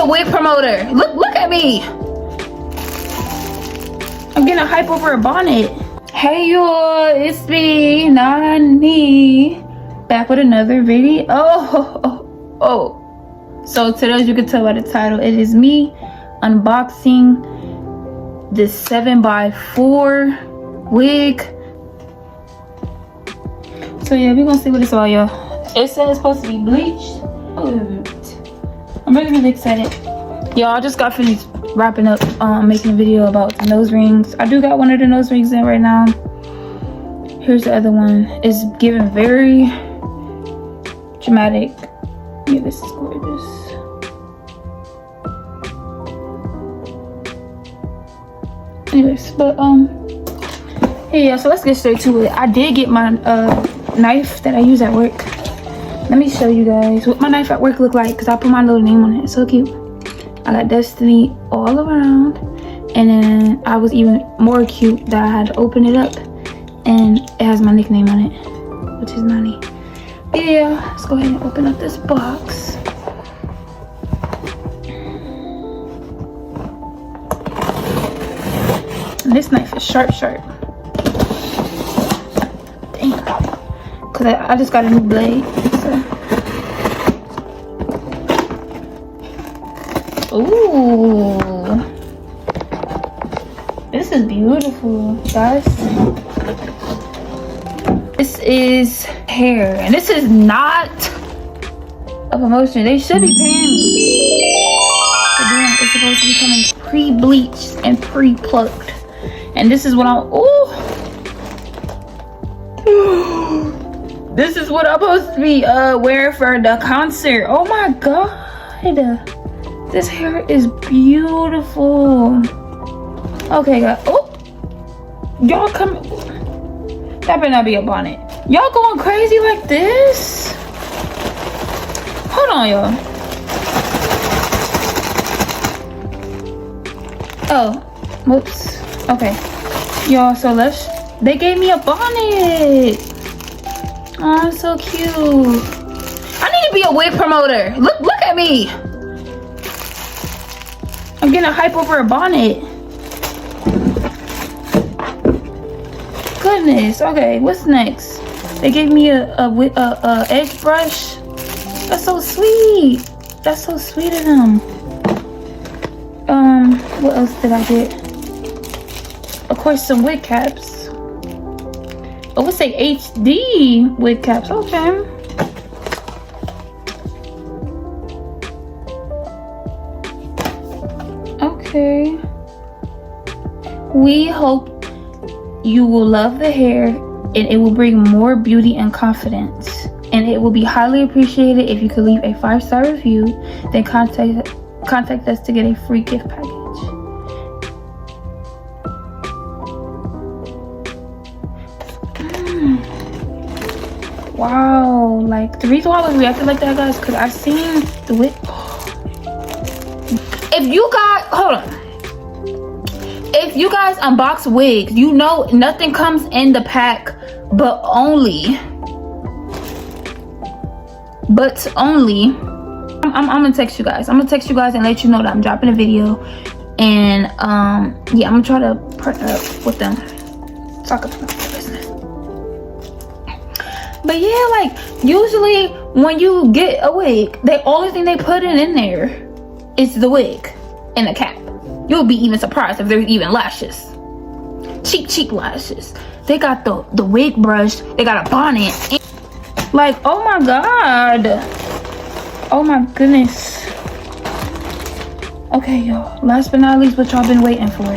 wig promoter. Look at me. I'm getting a hype over a bonnet. Hey y'all, it's me, Nani, back with another video. So today, as you can tell by the title, it is me unboxing this 7x4 wig. So yeah, we're gonna see what it's all, y'all. It said it's supposed to be bleached. I'm really excited. Y'all, I just got finished wrapping up making a video about the nose rings. I do got one of the nose rings in right now. Here's the other one. It's giving very dramatic. Yeah, this is gorgeous. Anyways, but yeah, so let's get straight to it. I did get my knife that I use at work. Let me show you guys what my knife at work look like, because I put my little name on it. It's so cute. I got Destiny all around, and then I was even more cute that I had to open it up and it has my nickname on it, which is Nani. But yeah, let's go ahead and open up this box. And this knife is sharp. Damn, because I just got a new blade. Ooh, this is beautiful, guys. This is hair, and this is not a promotion. They should be paying me. It's supposed to be coming pre-bleached and pre-plucked, and this is what I'm. Ooh, this is what I'm supposed to be wearing for the concert. Oh my god. This hair is beautiful. Okay, guys. Oh, y'all come. That better not be a bonnet. Y'all going crazy like this? Hold on, y'all. Oh, whoops. Okay, y'all. So they gave me a bonnet. Oh, so cute. I need to be a wig promoter. Look at me. I'm getting a hype over a bonnet. Goodness. Okay, what's next? They gave me a edge brush. That's so sweet. That's so sweet of them. What else did I get? Of course, some wig caps. Oh, let's say HD wig caps. Okay. Okay. We hope you will love the hair, and it will bring more beauty and confidence, and it will be highly appreciated if you could leave a 5-star review, then contact us to get a free gift package. Wow, like the reason why I was reacting like that, guys, because I've seen the wig. If you guys, hold on. If you guys unbox wigs, you know nothing comes in the pack but only. I'm gonna text you guys. I'm gonna text you guys and let you know that I'm dropping a video. And yeah, I'm gonna try to partner up with them. Talk about my business. But yeah, like usually when you get a wig, the only thing they put in there is the wig and a cap. You'll be even surprised if there's even lashes. Cheap lashes. They got the wig brush. They got a bonnet. Like, oh my god. Oh my goodness. Okay, y'all. Last but not least, what y'all been waiting for.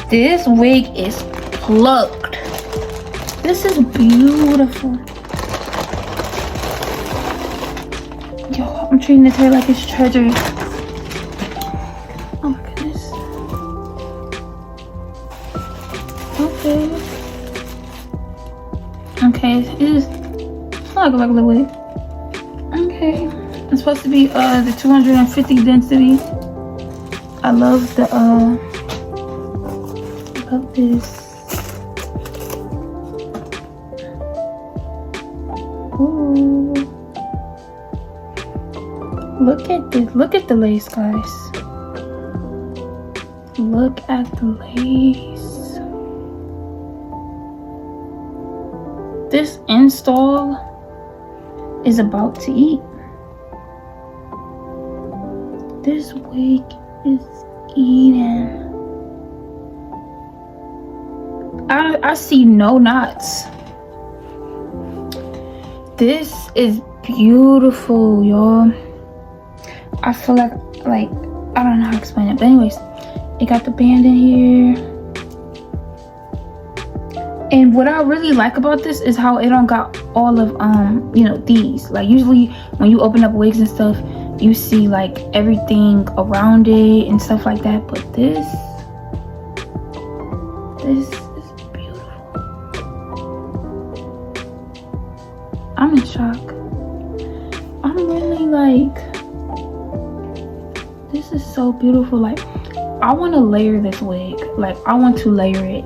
This wig is plucked. This is beautiful. Yo, I'm treating this hair like it's treasure. Oh my goodness. Okay, it's not like a regular wig. Okay, it's supposed to be the 250 density. I love the love this. Ooh. Look at this. Look at the lace, guys. Look at the lace. This install is about to eat. This wig is eating. I see no knots. This is beautiful, y'all. I feel like I don't know how to explain it, but anyways, it got the band in here. And what I really like about this is how it don't got all of you know, these. Like usually when you open up wigs and stuff, you see like everything around it and stuff like that, but this is beautiful. I'm in shock. I'm really like, this is so beautiful. Like, I want to layer this wig. Like, I want to layer it.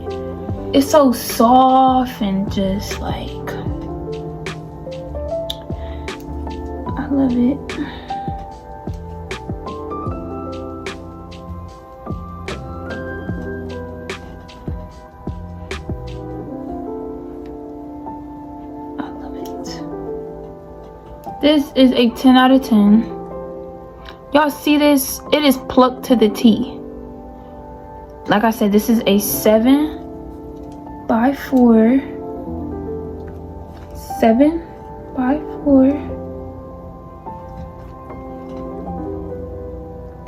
It's so soft and just like, I love it. I love it. This is a 10 out of 10. Y'all see this? It is plucked to the T. Like I said, this is a 7x4. 7x4.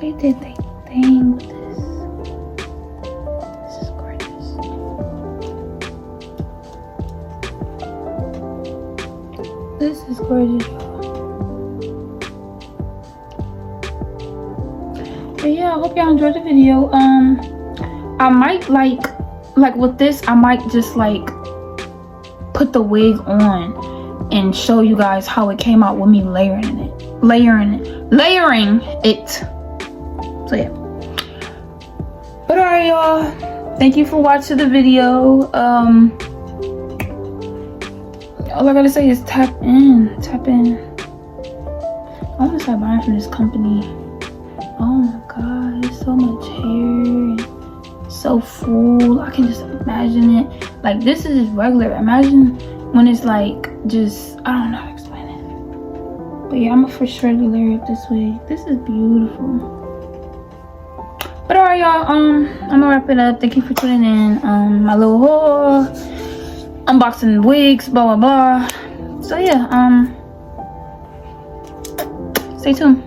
They did their thing with this. This is gorgeous. This is gorgeous, y'all. But yeah, I hope y'all enjoyed the video. I might like with this, I might just like put the wig on and show you guys how it came out with me layering it. So yeah. But alright, y'all, thank you for watching the video. All I gotta say is tap in. I want to start buying from this company. Oh my god, there's so much hair and so full. I can just imagine it. Like, this is regular. Imagine when it's like just, I don't know how to explain it. But yeah, I'm gonna for sure layer up this wig. This is beautiful. But alright, y'all, I'm gonna wrap it up. Thank you for tuning in. My little haul, unboxing wigs, blah blah blah. So yeah, stay tuned.